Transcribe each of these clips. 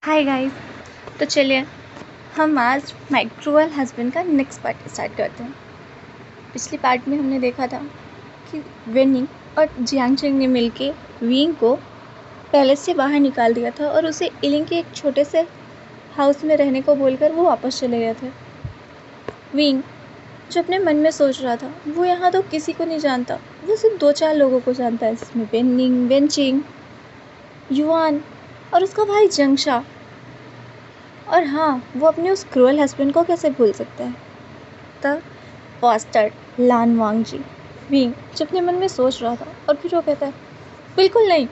Hi guys. तो चलिए हम आज माय क्रूअल हस्बैंड का नेक्स्ट पार्ट स्टार्ट करते हैं। पिछली पार्ट में हमने देखा था कि वेनिंग और जियांगचेंग ने मिलके विंग को पैलेस से बाहर निकाल दिया था और उसे इलिंग के एक छोटे से हाउस में रहने को बोलकर वो वापस चले गए थे। विंग जो अपने मन में सोच रहा था, वो यहाँ तो किसी को नहीं जानता, वो सिर्फ 2-4 लोगों को जानता है, जिसमें वेनिंग, वेनचिंग, युआन और उसका भाई जंगशा। और हाँ, वो अपने उस क्रूअल हस्बैंड को कैसे भूल सकता है। द बास्टर्ड लान वांगजी विंग जो अपने मन में सोच रहा था, और फिर वो कहता है बिल्कुल नहीं,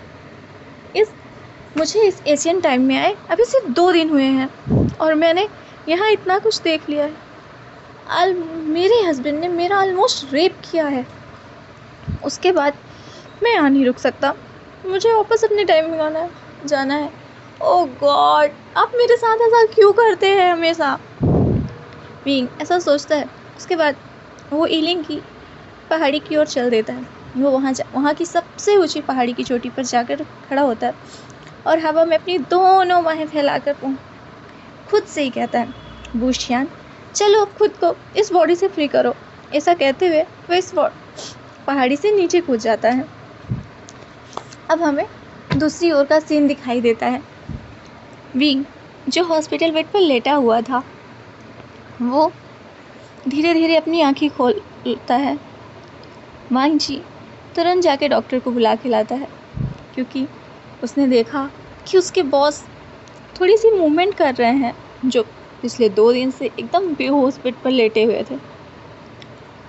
मुझे इस एशियन टाइम में आए अभी सिर्फ 2 दिन हुए हैं और मैंने यहाँ इतना कुछ देख लिया है। मेरे हस्बैंड ने मेरा ऑलमोस्ट रेप किया है, उसके बाद मैं यहाँ नहीं रुक सकता, मुझे वापस अपने टाइम में जाना है। ओह गॉड, आप मेरे साथ ऐसा क्यों करते हैं हमेशा। विंग ऐसा सोचता है। उसके बाद वो इलिंग की पहाड़ी की ओर चल देता है। वो वहाँ की सबसे ऊंची पहाड़ी की चोटी पर जाकर खड़ा होता है और हवा में अपनी दोनों बाहें फैलाकर खुद से ही कहता है, बुशियान चलो अब खुद को इस बॉडी से फ्री करो। ऐसा कहते हुए वो इस पहाड़ी से नीचे कूद जाता है। अब हमें दूसरी ओर का सीन दिखाई देता है। विंग जो हॉस्पिटल बेड पर लेटा हुआ था, वो धीरे धीरे अपनी आंखें खोलता है। वांगजी तुरंत जाके डॉक्टर को बुला के लाता है, क्योंकि उसने देखा कि उसके बॉस थोड़ी सी मूवमेंट कर रहे हैं, जो पिछले 2 दिन से एकदम बेहोश बेड पर लेटे हुए थे।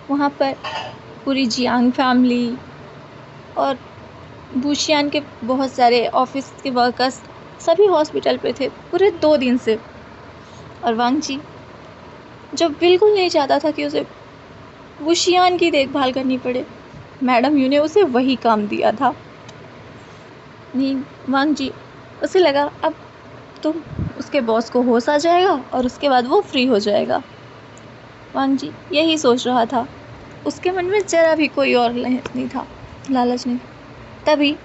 वहाँ पर पूरी जियांग फैमिली और बुशियान के बहुत सारे ऑफिस के वर्कर्स सभी हॉस्पिटल पे थे पूरे 2 दिन से। और वांगजी जो बिल्कुल नहीं चाहता था कि उसे बुशियान की देखभाल करनी पड़े, मैडम यू ने उसे वही काम दिया था। वांगजी उसे लगा अब तो उसके बॉस को होश आ जाएगा और उसके बाद वो फ्री हो जाएगा। वांगजी यही सोच रहा था, उसके मन में जरा भी कोई और नहीं था, लालच नहीं। तभी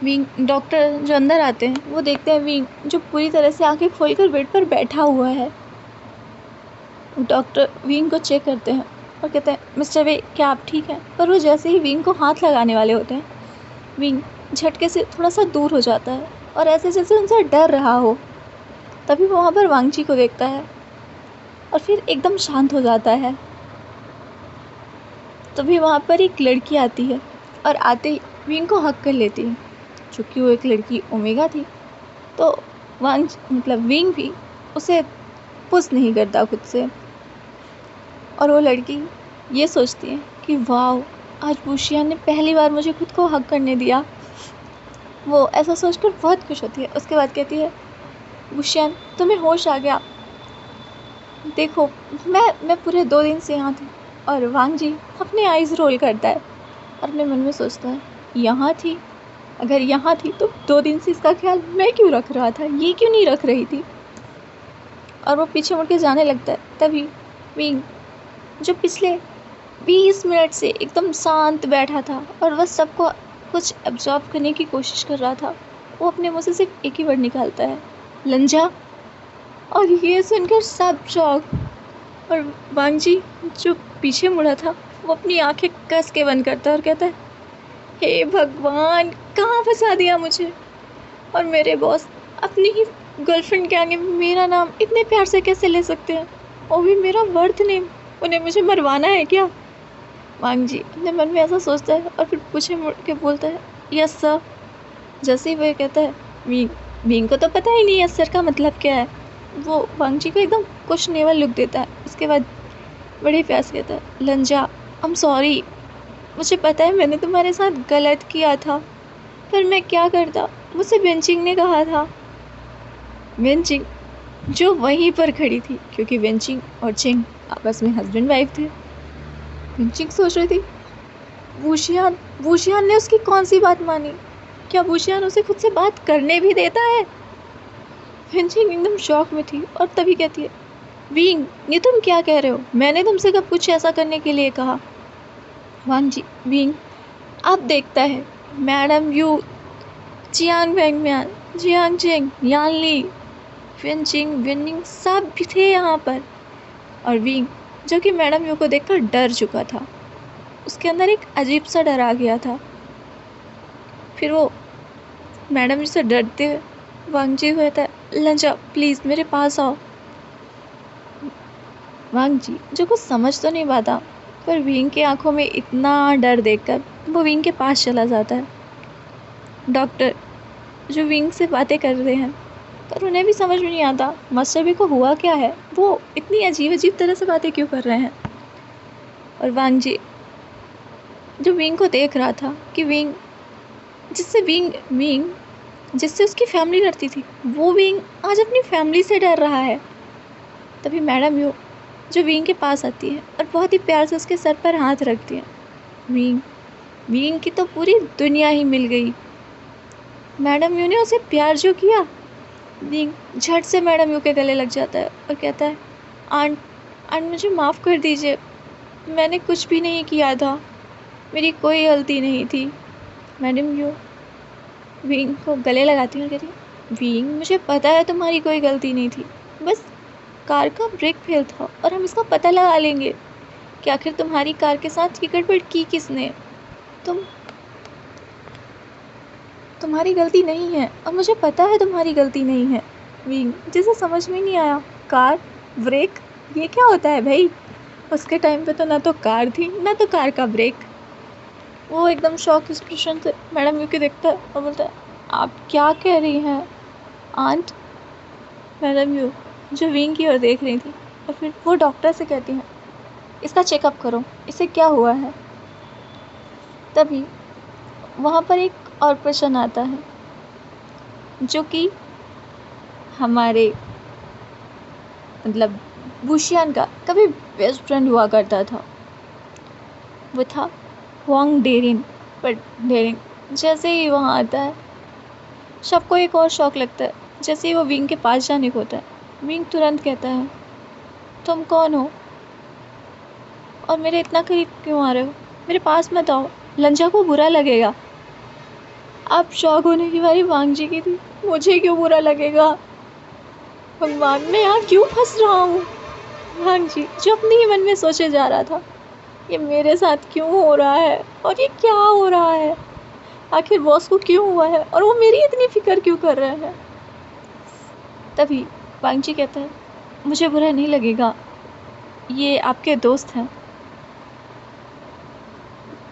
विंग डॉक्टर जो अंदर आते हैं, वो देखते हैं विंग जो पूरी तरह से आंखें खोलकर बेड पर बैठा हुआ है। डॉक्टर विंग को चेक करते हैं और कहते हैं, मिस्टर वे क्या आप ठीक हैं। पर वो जैसे ही विंग को हाथ लगाने वाले होते हैं, विंग झटके से थोड़ा सा दूर हो जाता है और ऐसे जैसे उनसे डर रहा हो। तभी वो वहाँ पर वांगजी को देखता है और फिर एकदम शांत हो जाता है। तभी वहाँ पर एक लड़की आती है और आते ही विंग को हक कर लेती है। चूँकि वो एक लड़की ओमेगा थी, तो विंग भी उसे पुश नहीं करता खुद से। और वो लड़की ये सोचती है कि वाह, आज बुशियान ने पहली बार मुझे खुद को हक करने दिया। वो ऐसा सोचकर बहुत खुश होती है। उसके बाद कहती है, बुशियान तुम्हें होश आ गया, देखो मैं पूरे 2 दिन से यहाँ थी। और वांगजी अपने आईज रोल करता है और अपने मन में सोचता है, यहाँ थी, अगर यहाँ थी तो 2 दिन से इसका ख्याल मैं क्यों रख रहा था, ये क्यों नहीं रख रही थी। और वो पीछे मुड़ के जाने लगता है। तभी विंग जो पिछले 20 मिनट से एकदम शांत बैठा था और बस सबको कुछ एब्जॉर्ब करने की कोशिश कर रहा था, वो अपने मुँह से सिर्फ एक ही वर्ड निकालता है, लंजा। और ये सुनकर सब शॉक। और वांगजी जो पीछे मुड़ा था, वो अपनी आंखें कस के बंद करता है और कहता है, हे भगवान, कहाँ फंसा दिया मुझे। और मेरे बॉस अपनी ही गर्लफ्रेंड के आगे मेरा नाम इतने प्यार से कैसे ले सकते हैं, और भी मेरा वर्थ नेम, उन्हें मुझे मरवाना है क्या। वांगजी अपने मन में ऐसा सोचता है और फिर पीछे मुड़ के बोलता है, यस सर। जैसे ही वो कहता है, विंग को तो पता ही नहीं यस सर का मतलब क्या है। वो वांगजी को एकदम क्वेश्चनेबल लुक देता है। उसके बाद बड़े प्यार से कहता है, लंजा आई एम सॉरी, मुझे पता है मैंने तुम्हारे साथ गलत किया था, पर मैं क्या करता, मुझसे वेनचिंग ने कहा था। वेनचिंग जो वहीं पर खड़ी थी, क्योंकि वेनचिंग और चिंग आपस में हस्बैंड वाइफ थे। वेनचिंग सोच रही थी, बुशियान ने उसकी कौन सी बात मानी, क्या बुशियान उसे खुद से बात करने भी देता है। वेनचिंग एकदम शॉक में थी और तभी कहती है, विंग ये तुम क्या कह रहे हो, मैंने तुमसे कब कुछ ऐसा करने के लिए कहा। विंग अब देखता है, मैडम यू चियांग फैंगम्यान जियांग जिंग, यानली, विनजिंग, विनिंग सब भी थे यहाँ पर। और विंग, जो कि मैडम यू को देखकर डर चुका था, उसके अंदर एक अजीब सा डर आ गया था। फिर वो मैडम जी से डरते हुए वांग जी को कहता है, लंजा प्लीज़ मेरे पास आओ। वांग जी, जो कुछ समझ तो नहीं पाता, पर विंग की आंखों में इतना डर देखकर वो विंग के पास चला जाता है। डॉक्टर, जो विंग से बातें कर रहे हैं, पर उन्हें भी समझ में नहीं आता मास्टर बी को हुआ क्या है, वो इतनी अजीब अजीब तरह से बातें क्यों कर रहे हैं। और वांग जी, जो विंग को देख रहा था कि विंग जिससे उसकी फैमिली डरती थी, वो विंग आज अपनी फैमिली से डर रहा है। तभी मैडम यू, जो विंग के पास आती है और बहुत ही प्यार से उसके सर पर हाथ रखती है। विंग की तो पूरी दुनिया ही मिल गई। मैडम यू ने उसे प्यार जो किया, विंग झट से मैडम यू के गले लग जाता है और कहता है, आंट मुझे माफ़ कर दीजिए, मैंने कुछ भी नहीं किया था, मेरी कोई गलती नहीं थी। मैडम यू विंग को गले लगाती है और कहती है, विंग मुझे पता है तुम्हारी कोई गलती नहीं थी, बस कार का ब्रेक फेल था और हम इसका पता लगा लेंगे कि आखिर तुम्हारी कार के साथ ये गड़बड़ की किसने। तुम्हारी गलती नहीं है और मुझे पता है तुम्हारी गलती नहीं है। विंग, जिसे समझ में नहीं आया, कार ब्रेक ये क्या होता है भाई। उसके टाइम पे तो ना तो कार थी ना तो कार का ब्रेक। वो एकदम शॉक एक्सप्रेशन से मैडम यू के देखता है और बोलता है, आप क्या कह रही हैं आंट। मैडम यू, जो विंग की ओर देख रही थी, और फिर वो डॉक्टर से कहती हैं, इसका चेकअप करो, इसे क्या हुआ है। तभी वहाँ पर एक और पर्सन आता है, जो कि हमारे मतलब बुशियान का कभी बेस्ट फ्रेंड हुआ करता था। वो था वांग डेरिन। पर डेरिन जैसे ही वहाँ आता है, सबको एक और शौक लगता है। जैसे ही वो विंग के पास जाने को होता है, विंग तुरंत कहता है, तुम कौन हो और मेरे इतना करीब क्यों आ रहे हो, मेरे पास मत आओ, लंजा को बुरा लगेगा। अब शौक होने की बारी वांग जी की थी, मुझे क्यों बुरा लगेगा, भगवान मैं यहाँ क्यों फंस रहा हूँ। वांग जी, जो अपने ही मन में सोचे जा रहा था, ये मेरे साथ क्यों हो रहा है और ये क्या हो रहा है, आखिर बॉस को क्यों हुआ है और वो मेरी इतनी फिक्र क्यों कर रहे हैं। तभी वांग जी कहता है, मुझे बुरा नहीं लगेगा, ये आपके दोस्त हैं।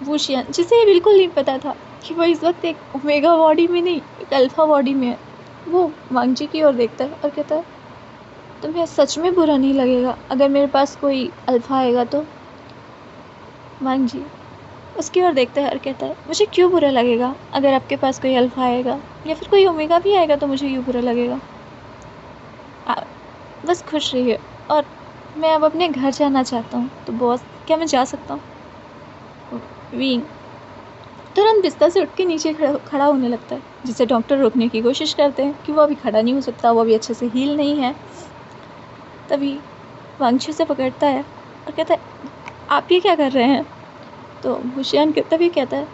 वुशियन, जिसे ये बिल्कुल नहीं पता था कि वो इस वक्त एक ओमेगा बॉडी में नहीं, एक अल्फा बॉडी में है, वो वांग जी की ओर देखता है और कहता है, तुम्हें सच में बुरा नहीं लगेगा अगर मेरे पास कोई अल्फा आएगा तो। वांग जी उसकी ओर देखता है और कहता है, मुझे क्यों बुरा लगेगा अगर आपके पास कोई अल्फा आएगा या फिर कोई ओमेगा भी आएगा तो मुझे क्यों बुरा लगेगा। बस खुश रहिए, और मैं अब अपने घर जाना चाहता हूँ। तो बॉस, क्या मैं जा सकता हूँ। विंग तुरंत बिस्तर से उठ के नीचे खड़ा होने लगता है, जिसे डॉक्टर रोकने की कोशिश करते हैं कि वो अभी खड़ा नहीं हो सकता, वो अभी अच्छे से हील नहीं है। तभी वांगशू से पकड़ता है और कहता है, आप ये क्या कर रहे हैं। तो हुशियान तभी कहता है,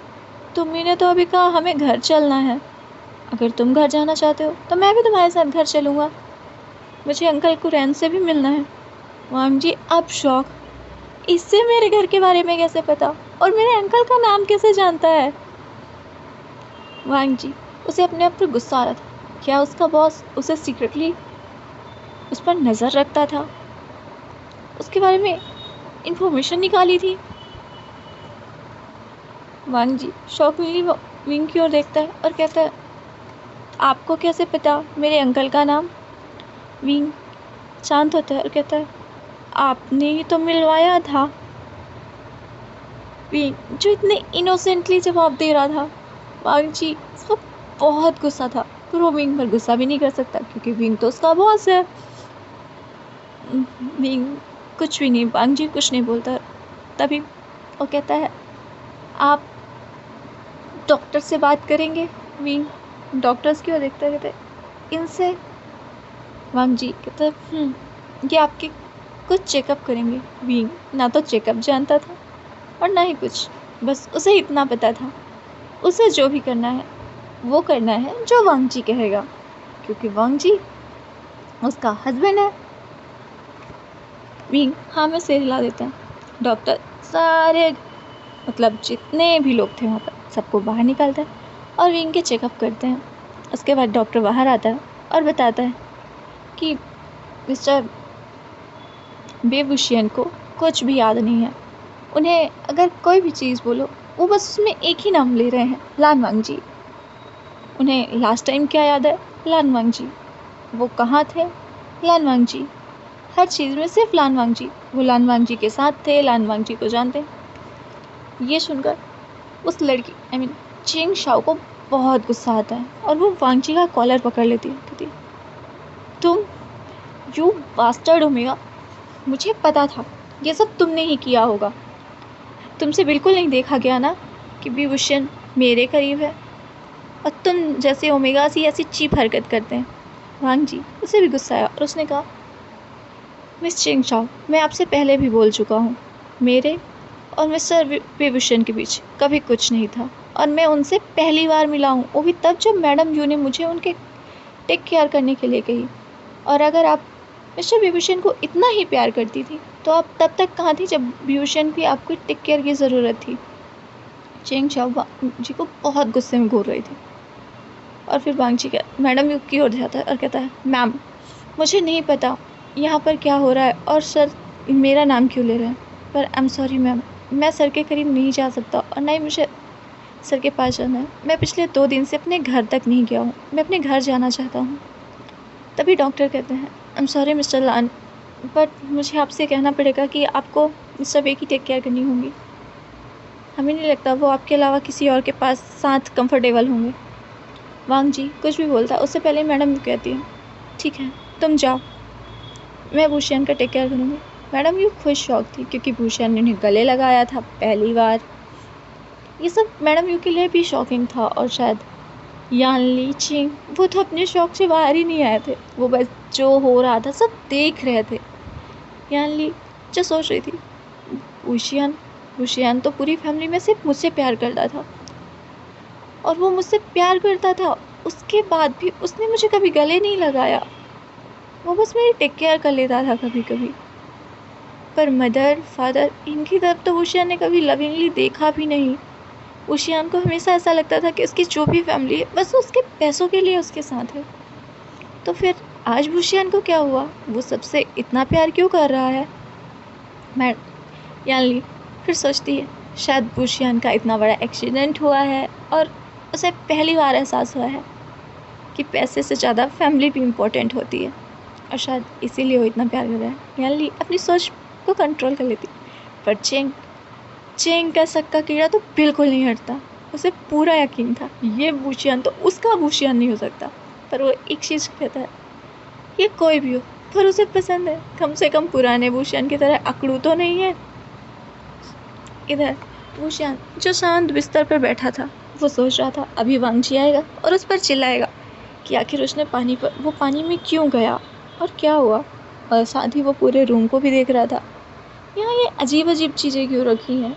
तुम्ही ने तो अभी कहा हमें घर चलना है, अगर तुम घर जाना चाहते हो तो मैं भी तुम्हारे साथ घर चलूँगा, मुझे अंकल कुरैन से भी मिलना है। वांग जी अब शौक, इससे मेरे घर के बारे में कैसे पता और मेरे अंकल का नाम कैसे जानता है। वांग जी, उसे अपने आप पर गुस्सा आ रहा था, क्या उसका बॉस उसे सीक्रेटली उस पर नज़र रखता था, उसके बारे में इंफॉर्मेशन निकाली थी। वांग जी शॉकिंगली विंग की ओर देखता है और कहता है, आपको कैसे पता मेरे अंकल का नाम। विंग शांत होता है और कहता है, आपने ही तो मिलवाया था। विंग जो इतने इनोसेंटली जवाब दे रहा था, वांग जी इस वक्त बहुत गुस्सा था, पर वो विंग पर गुस्सा भी नहीं कर सकता क्योंकि विंग तो उसका बॉस है। विंग कुछ भी नहीं, वांग जी कुछ नहीं बोलता। तभी वो कहता है, आप डॉक्टर से बात करेंगे। विंग डॉक्टर्स की ओर देखता है, कहते हैं, इनसे। वांग जी कहता है, ये आपके कुछ चेकअप करेंगे। विंग ना तो चेकअप जानता था और ना ही कुछ, बस उसे इतना पता था, उसे जो भी करना है वो करना है जो वांग जी कहेगा। क्योंकि वांग जी उसका हस्बैंड है। विंग हाँ में सिर हिला देता है। डॉक्टर सारे मतलब जितने भी लोग थे वहाँ पर सबको बाहर निकालता है और विंग के चेकअप करते हैं। उसके बाद डॉक्टर बाहर आता है और बताता है कि मिस्टर बेबुशियन को कुछ भी याद नहीं है। उन्हें अगर कोई भी चीज़ बोलो वो बस उसमें एक ही नाम ले रहे हैं, लान वांग जी। उन्हें लास्ट टाइम क्या याद है, लान वांग जी। वो कहाँ थे, लान वांग जी। हर चीज़ में सिर्फ लान वांग जी। वो लान वांग जी के साथ थे, लान वांग जी को जानते। ये सुनकर उस लड़की चिंग शाओ को बहुत गुस्सा आता है और वो वांग जी का कॉलर पकड़ लेती है। कहती तुम यू बास्टर्ड ओमेगा, मुझे पता था ये सब तुमने ही किया होगा। तुमसे बिल्कुल नहीं देखा गया ना कि बेबुशियन मेरे करीब है और तुम जैसे ओमेगा सी ऐसी चीप हरकत करते हैं। वांग जी उसे भी गुस्सा आया और उसने कहा मिस चिंग शाओ, मैं आपसे पहले भी बोल चुका हूँ, मेरे और मिस्टर बेबुशियन के बीच कभी कुछ नहीं था और मैं उनसे पहली बार मिला हूँ, वो भी तब जब मैडम यू ने मुझे उनके टेक केयर करने के लिए कही। और अगर आप मिस्टर बेबुशियन को इतना ही प्यार करती थी तो आप तब तक कहाँ थी जब बेबुशियन की आपको टेक केयर की ज़रूरत थी। चिंग शाओ वांग जी को बहुत गुस्से में घूर रही थी और फिर वांग जी मैडम यू की ओर जाता है और कहता है मैम, मुझे नहीं पता यहाँ पर क्या हो रहा है और सर मेरा नाम क्यों ले रहे हैं, पर आई एम सॉरी मैम, मैं सर के करीब नहीं जा सकता और ना ही मुझे सर के पास जाना है। मैं पिछले 2 दिन से अपने घर तक नहीं गया हूँ, मैं अपने घर जाना चाहता हूँ। तभी डॉक्टर कहते हैं I am sorry mister Lan, but मुझे आपसे कहना पड़ेगा कि आपको मिस्टर वे की टेक केयर करनी होगी। हमें नहीं लगता वो आपके अलावा किसी और के पास साथ कंफर्टेबल होंगे। वांग जी कुछ भी बोलता उससे पहले मैडम कहती है ठीक है तुम जाओ, मैं भूषण का टेक केयर करूँगी। मैडम यू खुश शौक थी क्योंकि भूषण ने उन्हें गले लगाया था पहली बार। ये सब मैडम यू के लिए भी शॉकिंग था और शायद यान ली चिंग वो तो अपने शौक से बाहर ही नहीं आए थे, वो बस जो हो रहा था सब देख रहे थे। यान ली जो सोच रही थी भूषण तो पूरी फैमिली में सिर्फ मुझसे प्यार करता था और वो मुझसे प्यार करता था, उसके बाद भी उसने मुझे कभी गले नहीं लगाया, वो बस मेरी टेक केयर कर लेता था कभी कभी। पर मदर फादर इनकी तरफ तो भूषण ने कभी लविंगली देखा भी नहीं। भूषण को हमेशा ऐसा लगता था कि उसकी जो भी फैमिली है बस उसके पैसों के लिए उसके साथ है। तो फिर आज भूषण को क्या हुआ, वो सबसे इतना प्यार क्यों कर रहा है। मैं यानली फिर सोचती है शायद भूषण का इतना बड़ा एक्सीडेंट हुआ है और उसे पहली बार एहसास हुआ है कि पैसे से ज़्यादा फैमिली भी इम्पोर्टेंट होती है और शायद इसीलिए वो इतना प्यार कर रहा है। यानली अपनी सोच को कंट्रोल कर लेती, पर चेंग का सक्का कीड़ा तो बिल्कुल नहीं हटता। उसे पूरा यकीन था ये भूषण तो उसका भूषण नहीं हो सकता, पर वो एक चीज़ कहता है ये कोई भी हो पर उसे पसंद है, कम से कम पुराने भूषण की तरह अकड़ू तो नहीं है। इधर भूषण जो शांत बिस्तर पर बैठा था वो सोच रहा था अभी वांग जी आएगा और उस पर चिल्लाएगा कि आखिर उसने वो पानी में क्यों गया और क्या हुआ, और साथ ही वो पूरे रूम को भी देख रहा था यहाँ ये अजीब अजीब चीज़ें क्यों रखी हैं।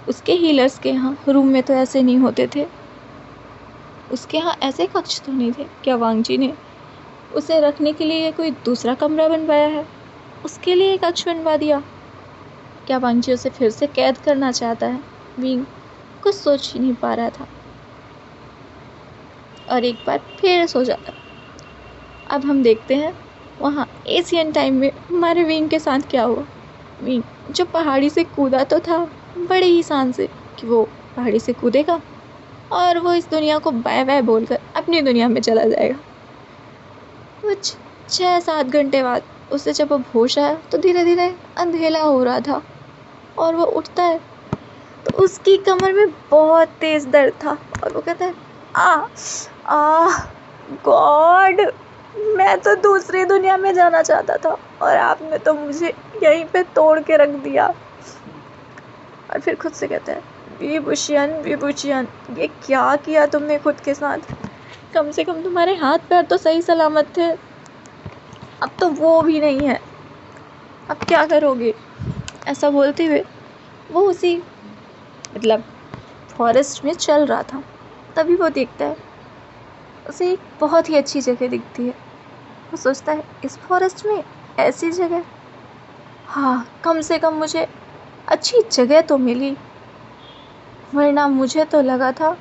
उसके हीलर्स के यहाँ रूम में तो ऐसे नहीं होते थे, उसके यहाँ ऐसे कक्ष तो नहीं थे। क्या वांग जी ने उसे रखने के लिए कोई दूसरा कमरा बनवाया है, उसके लिए कक्ष बनवा दिया। क्या वांग जी उसे फिर से कैद करना चाहता है। विंग कुछ सोच ही नहीं पा रहा था और एक बार फिर सो जाता। अब हम देखते हैं वहाँ एशियन टाइम में हमारे विंग के साथ क्या हुआ। विंग जो पहाड़ी से कूदा तो था बड़े ही शान से कि वो पहाड़ी से कूदेगा और वो इस दुनिया को बाय बाय बोलकर अपनी दुनिया में चला जाएगा। कुछ 6-7 घंटे बाद उसे जब वो होश आया तो धीरे धीरे अंधेला हो रहा था और वो उठता है तो उसकी कमर में बहुत तेज़ दर्द था और वो कहता है गॉड, मैं तो दूसरी दुनिया में जाना चाहता था और आपने तो मुझे यहीं पे तोड़ के रख दिया। और फिर खुद से कहता है विभूषण ये क्या किया तुमने खुद के साथ, कम से कम तुम्हारे हाथ पैर तो सही सलामत थे, अब तो वो भी नहीं है, अब क्या करोगे। ऐसा बोलते हुए वो उसी फॉरेस्ट में चल रहा था। तभी वो देखता है उसे एक बहुत ही अच्छी जगह दिखती है। वो सोचता है इस फॉरेस्ट में ऐसी जगह, हाँ कम से कम मुझे अच्छी जगह तो मिली, वरना मुझे तो लगा था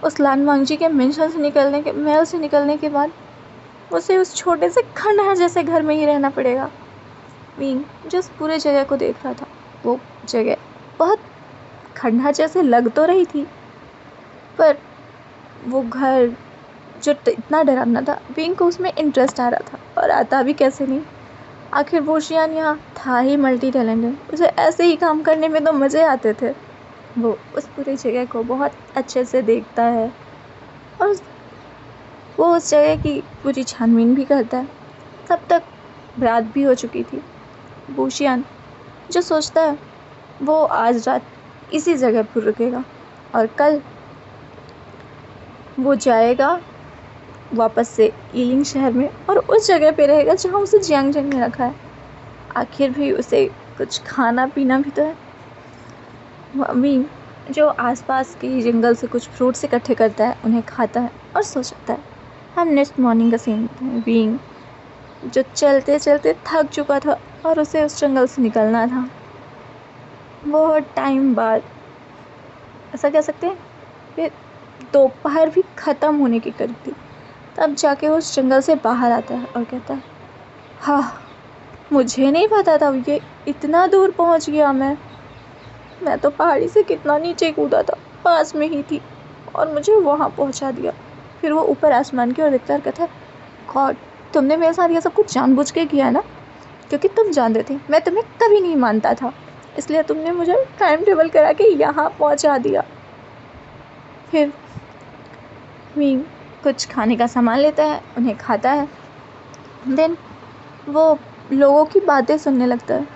उस लानवांगजी के महल से निकलने के बाद उसे उस छोटे से खंडहर जैसे घर में ही रहना पड़ेगा। मीन जिस पूरे जगह को देख रहा था, वो जगह बहुत खंडहर जैसे लग तो रही थी, पर वो घर जो इतना डरावना था, बीइंग को उसमें इंटरेस्ट आ रहा था, और आता भी कैसे नहीं। आखिर वो शियान यहाँ था ही मल्टी टैलेंटेड, उसे ऐसे ही काम करने में तो मज़े आते थे। वो उस पूरी जगह को बहुत अच्छे से देखता है और वो उस जगह की पूरी छानबीन भी करता है। तब तक रात भी हो चुकी थी। वो शियान जो सोचता है वो आज रात इसी जगह पर रुकेगा और कल वो जाएगा वापस से ईलिंग शहर में और उस जगह पे रहेगा जहाँ उसे जियांगजेंग ने रखा है। आखिर भी उसे कुछ खाना पीना भी तो है। वो अमीन जो आसपास के जंगल से कुछ फ्रूट्स इकट्ठे करता है, उन्हें खाता है और सो जाता है। हम नेक्स्ट मॉर्निंग का सीन बीइंग जो चलते चलते थक चुका था और उसे उस जंगल से निकलना था। बहुत टाइम बाद, ऐसा कह सकते हैं कि दोपहर भी ख़त्म होने की करीब थी, तब जाके वो उस जंगल से बाहर आता है और कहता है, हाँ मुझे नहीं पता था ये इतना दूर पहुंच गया। मैं तो पहाड़ी से कितना नीचे कूदा था, पास में ही थी और मुझे वहाँ पहुंचा दिया। फिर वो ऊपर आसमान की ओर देखता है और कहता है, गॉड तुमने मेरे साथ ये सब कुछ जानबूझ के किया है ना, क्योंकि तुम जानते थे मैं तुम्हें कभी नहीं मानता था, इसलिए तुमने मुझे टाइम टेबल करा के यहाँ पहुँचा दिया। फिर मीन कुछ खाने का सामान लेता है, उन्हें खाता है। देन वो लोगों की बातें सुनने लगता है।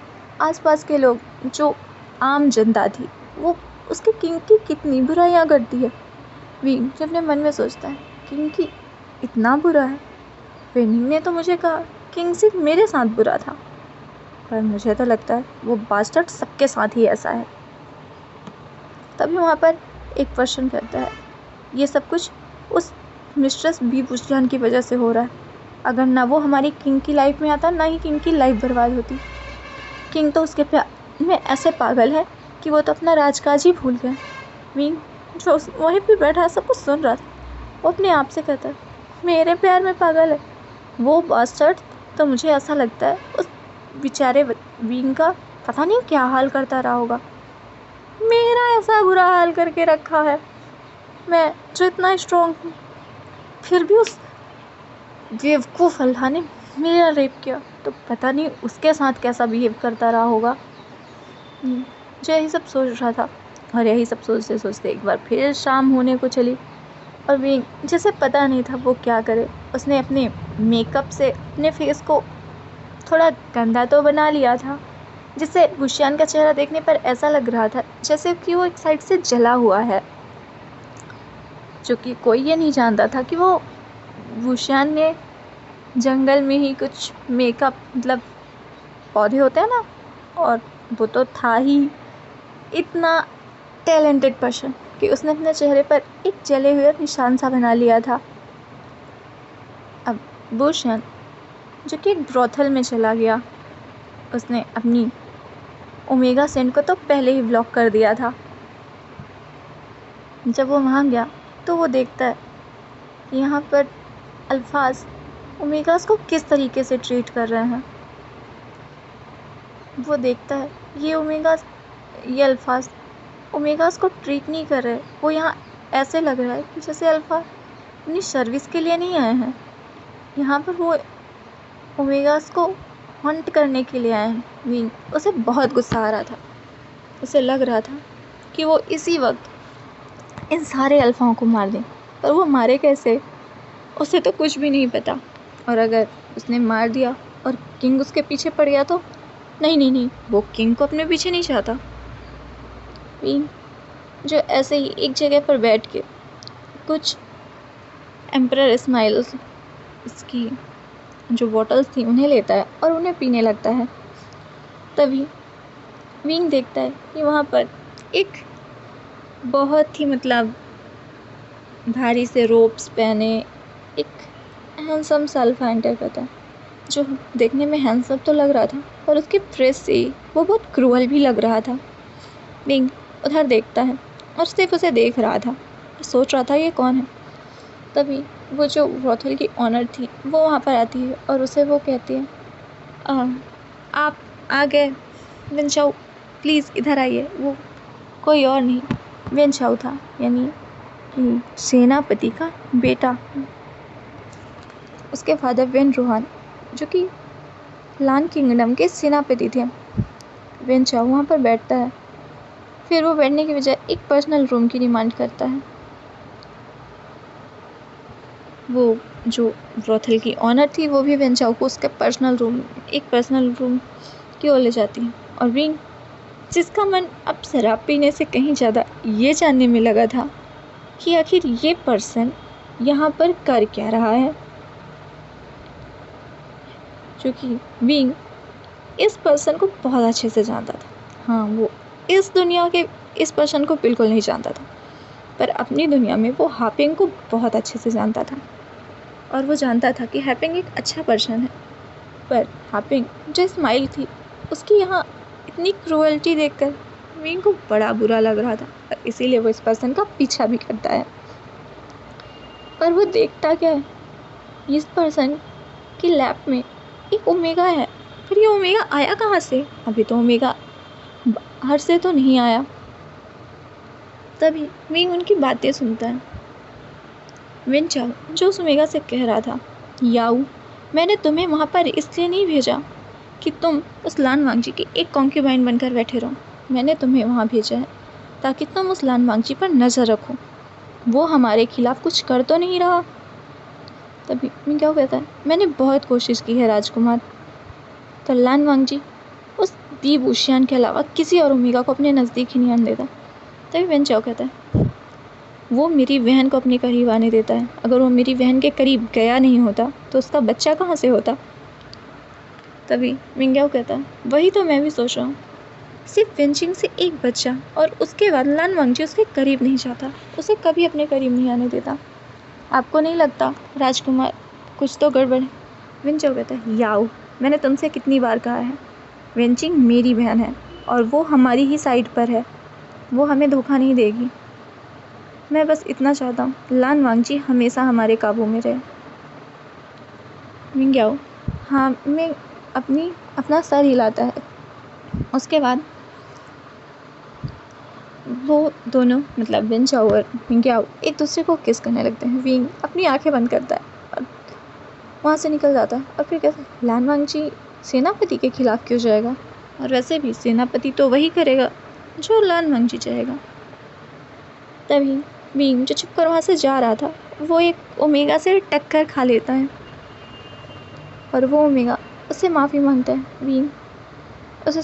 आसपास के लोग, जो आम जनता थी, वो उसके किंग की कितनी बुराइयां करती है। मीन जो अपने मन में सोचता है, किंग की इतना बुरा है, वेनिंग ने तो मुझे कहा किंग सिर्फ मेरे साथ बुरा था, पर मुझे तो लगता है वो बास्टर्ड सबके साथ ही ऐसा है। तभी वहाँ पर एक पर्सन कहता है, ये सब कुछ उस मिस्ट्रेस बी बुशियान की वजह से हो रहा है। अगर ना वो हमारी किंग की लाइफ में आता, ना ही किंग की लाइफ बर्बाद होती। किंग तो उसके प्यार में ऐसे पागल है कि वो तो अपना राजकाज ही भूल गए। मीन जो वहीं पे बैठा सब कुछ सुन रहा था, वो अपने आप से कहता है, मेरे प्यार में पागल है वो बास्टर्ड। तो मुझे ऐसा लगता है उस बेचारे विंग का पता नहीं क्या हाल करता रहा होगा, मेरा ऐसा बुरा हाल करके रखा है। मैं जो इतना स्ट्रॉन्ग हूँ, फिर भी उस बेवकूफ़ अल्लाह ने मेरा रेप किया, तो पता नहीं उसके साथ कैसा बिहेव करता रहा होगा। जो यही सब सोच रहा था, और यही सब सोचते सोचते एक बार फिर शाम होने को चली और विंग जैसे पता नहीं था वो क्या करे। उसने अपने मेकअप से अपने फेस को थोड़ा गंदा तो बना लिया था, जिससे बुशियान का चेहरा देखने पर ऐसा लग रहा था जैसे कि वो एक साइड से जला हुआ है। जो कि कोई ये नहीं जानता था कि वो बुशियान ने जंगल में ही कुछ मेकअप, मतलब पौधे होते हैं ना, और वो तो था ही इतना टैलेंटेड पर्सन कि उसने अपने चेहरे पर एक जले हुए निशान सा बना लिया था। अब बुशियान जो कि एक ब्रोथल में चला गया, उसने अपनी ओमेगा सेंट को तो पहले ही ब्लॉक कर दिया था। जब वो वहाँ गया तो वो देखता है कि यहाँ पर अल्फाज ओमेगास को किस तरीके से ट्रीट कर रहे हैं। वो देखता है ये अल्फाज ओमेगास को ट्रीट नहीं कर रहे, वो यहाँ ऐसे लग रहा है कि जैसे अल्फा अपनी सर्विस के लिए नहीं आए हैं, यहाँ पर वो ओमेगास को हंट करने के लिए आए हैं। मीन उसे बहुत गुस्सा आ रहा था, उसे लग रहा था कि वो इसी वक्त इन सारे अल्फाओं को मार दें, पर वो मारे कैसे उसे तो कुछ भी नहीं पता। और अगर उसने मार दिया और किंग उसके पीछे पड़ गया तो नहीं, वो किंग को अपने पीछे नहीं चाहता। मीन जो ऐसे ही एक जगह पर बैठ के कुछ एम्परर स्माइल्स इसकी जो बॉटल्स थी उन्हें लेता है और उन्हें पीने लगता है। तभी विंग देखता है कि वहाँ पर एक बहुत ही मतलब भारी से रोब्स पहने एक हैंडसम सा अल्फा एंटर करता है, जो देखने में हैंडसम तो लग रहा था और उसकी ड्रेस से वो बहुत क्रूअल भी लग रहा था। विंग उधर देखता है और सिर्फ उसे देख रहा था और सोच रहा था ये कौन है। तभी वो जो ब्रोथल की ऑनर थी वो वहाँ पर आती है और उसे वो कहती है, आप आ गए विंचाओ, प्लीज़ इधर आइए। वो कोई और नहीं विंचाओ था, यानी कि सेनापति का बेटा। उसके फादर विन रोहान जो कि लान किंगडम के सेनापति थे। विंचाओ वहाँ पर बैठता है, फिर वो बैठने की बजाय एक पर्सनल रूम की डिमांड करता है। वो जो ब्रोथल की ऑनर थी वो भी विंचाओ को उसके एक पर्सनल रूम की ओर ले जाती है और विंग, जिसका मन अब शराब पीने से कहीं ज़्यादा ये जानने में लगा था कि आखिर ये पर्सन यहाँ पर कर क्या रहा है, क्योंकि विंग इस पर्सन को बहुत अच्छे से जानता था। हाँ, वो इस दुनिया के इस पर्सन को बिल्कुल नहीं जानता था, पर अपनी दुनिया में वो हापिंग को बहुत अच्छे से जानता था और वो जानता था कि हापिंग एक अच्छा पर्सन है। पर हापिंग जो स्माइल थी उसकी यहाँ इतनी क्रूअल्टी देखकर विंग को बड़ा बुरा लग रहा था और इसीलिए वो इस पर्सन का पीछा भी करता है। पर वो देखता क्या है, इस पर्सन की लैब में एक ओमेगा है। फिर ये ओमेगा आया कहाँ से? अभी तो ओमेगा बाहर से तो नहीं आया। तभी विंग उनकी बातें सुनता है। विंचाओ जो उस ओमेगा से कह रहा था, याऊ, मैंने तुम्हें वहाँ पर इसलिए नहीं भेजा कि तुम उस लान वांगजी की एक कॉन्क्यूबाइन बनकर बैठे रहो। मैंने तुम्हें वहाँ भेजा है ताकि तुम उस लान वांगजी पर नज़र रखो, वो हमारे खिलाफ कुछ कर तो नहीं रहा। तभी मैं क्या कहता है, मैंने बहुत कोशिश की है राजकुमार। तो लान वांगजी उस बी बुशियान के अलावा किसी और ओमेगा को अपने नज़दीक ही नहीं आने देता। तभी विंचाओ कहता है, वो मेरी बहन को अपने करीब आने देता है। अगर वो मेरी बहन के करीब गया नहीं होता तो उसका बच्चा कहाँ से होता? तभी मिंग्याओ कहता है, वही तो मैं भी सोच रहा हूँ। सिर्फ विंचिंग से एक बच्चा और उसके बाद लान वांगजी उसके करीब नहीं जाता, उसे कभी अपने करीब नहीं आने देता। आपको नहीं लगता राजकुमार कुछ तो गड़बड़ है? विंचाओ कहता है, याओ, मैंने तुमसे कितनी बार कहा है, विंचिंग मेरी बहन है और वो हमारी ही साइड पर है, वो हमें धोखा नहीं देगी। मैं बस इतना चाहता हूँ लान वांगजी हमेशा हमारे काबू में रहे। मिंग्याओ हाँ मैं अपना सर हिलाता है। उसके बाद वो दोनों मतलब विंचाओ और मिंग्याओ एक दूसरे को किस करने लगते हैं। विंग अपनी आंखें बंद करता है और वहाँ से निकल जाता है और फिर कहता है, लान वांगजी सेनापति के खिलाफ क्यों जाएगा? और वैसे भी सेनापति तो वही करेगा जो लान वांगजी चाहेगा। तभी विंग जो छुपकर वहाँ से जा रहा था वो एक ओमेगा से टक्कर खा लेता है और वो ओमेगा उससे माफ़ी मांगता है। विंग उसे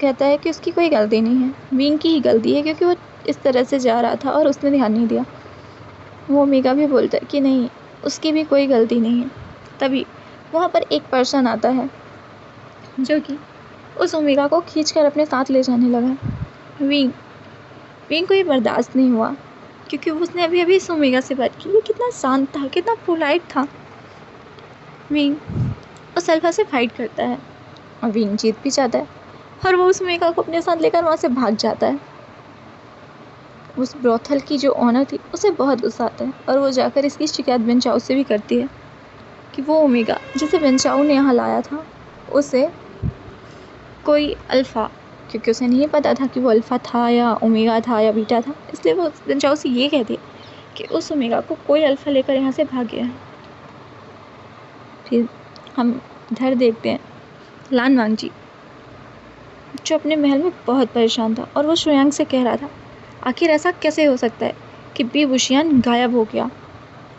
कहता है कि उसकी कोई गलती नहीं है, विंग की ही गलती है क्योंकि वो इस तरह से जा रहा था और उसने ध्यान नहीं दिया। वो ओमेगा भी बोलता है कि नहीं, उसकी भी कोई गलती नहीं है। तभी वहाँ पर एक पर्सन आता है जो कि उस ओमेगा को खींचकर अपने साथ ले जाने लगा। विंग को ये बर्दाश्त नहीं हुआ क्योंकि उसने अभी अभी इस ओमेगा से बात की। वो कितना शांत था, कितना पोलाइट था। विंग उस अल्फा से फाइट करता है और विंग जीत भी जाता है और वो उस ओमेगा को अपने साथ लेकर वहाँ से भाग जाता है। उस ब्रोथल की जो ऑनर थी उसे बहुत गुस्सा आता है और वो जाकर इसकी शिकायत विंचाओ से भी करती है कि वो ओमेगा जिसे विंचाओ ने यहाँ लाया था उसे कोई अल्फ़ा, क्योंकि उसे नहीं पता था कि वो अल्फ़ा था या ओमेगा था या बीटा था, इसलिए वो विंचाओ से ये कहती है कि उस ओमेगा को कोई अल्फ़ा लेकर यहाँ से भाग गया है। फिर हम इधर देखते हैं लान वांगजी जो अपने महल में बहुत परेशान था और वो शुयांग से कह रहा था, आखिर ऐसा कैसे हो सकता है कि बी बुशियान गायब हो गया?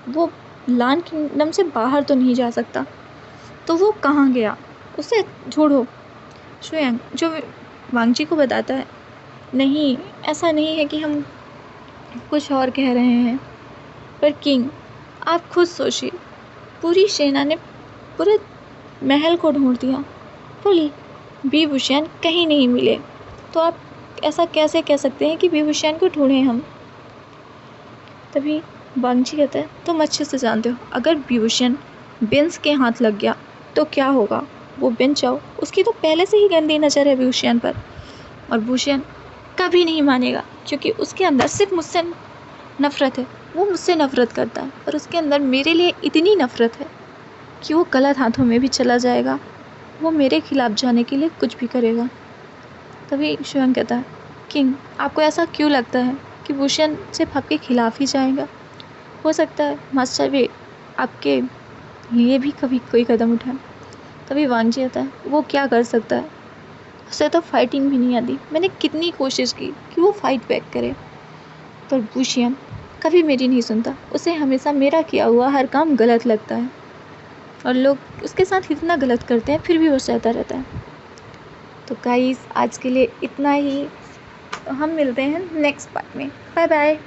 वो लान किंगडम से बाहर तो नहीं जा सकता, तो वो कहाँ गया? उसे ढूंढो। शुयांग जो वांगजी को बताता है, नहीं, ऐसा नहीं है कि हम कुछ और कह रहे हैं, पर किंग आप खुद सोचिए, पूरी सेना ने पूरे महल को ढूंढ दिया, पर बी बुशियान कहीं नहीं मिले, तो आप ऐसा कैसे कह सकते हैं कि बी बुशियान को ढूंढें हम? तभी वांगजी कहता है तुम अच्छे से जानते हो अगर ब्यूशन बेंस के हाथ लग गया तो क्या होगा। वो बेन चाओ उसकी तो पहले से ही गंदी नज़र है ब्यूशियन पर, और ब्यूशियन कभी नहीं मानेगा क्योंकि उसके अंदर सिर्फ मुझसे नफ़रत है। वो मुझसे नफ़रत करता है और उसके अंदर मेरे लिए इतनी नफ़रत है कि वो गलत हाथों में भी चला जाएगा। वो मेरे खिलाफ जाने के लिए कुछ भी करेगा। तभी शुआंग कहता है किंग आपको ऐसा क्यों लगता है कि ब्यूशियन सिर्फ आपके खिलाफ ही जाएगा। हो सकता है मास्टर भी आपके लिए भी कभी कोई कदम उठाए। तभी वांगजी आता है वो क्या कर सकता है, उसे तो फाइटिंग भी नहीं आती। मैंने कितनी कोशिश की कि वो फाइट बैक करे, पर ब्यूशियन कभी मेरी नहीं सुनता। उसे हमेशा मेरा किया हुआ हर काम गलत लगता है और लोग उसके साथ इतना गलत करते हैं फिर भी वो सहता रहता है। तो गाइस आज के लिए इतना ही, हम मिलते हैं नेक्स्ट पार्ट में। Bye bye.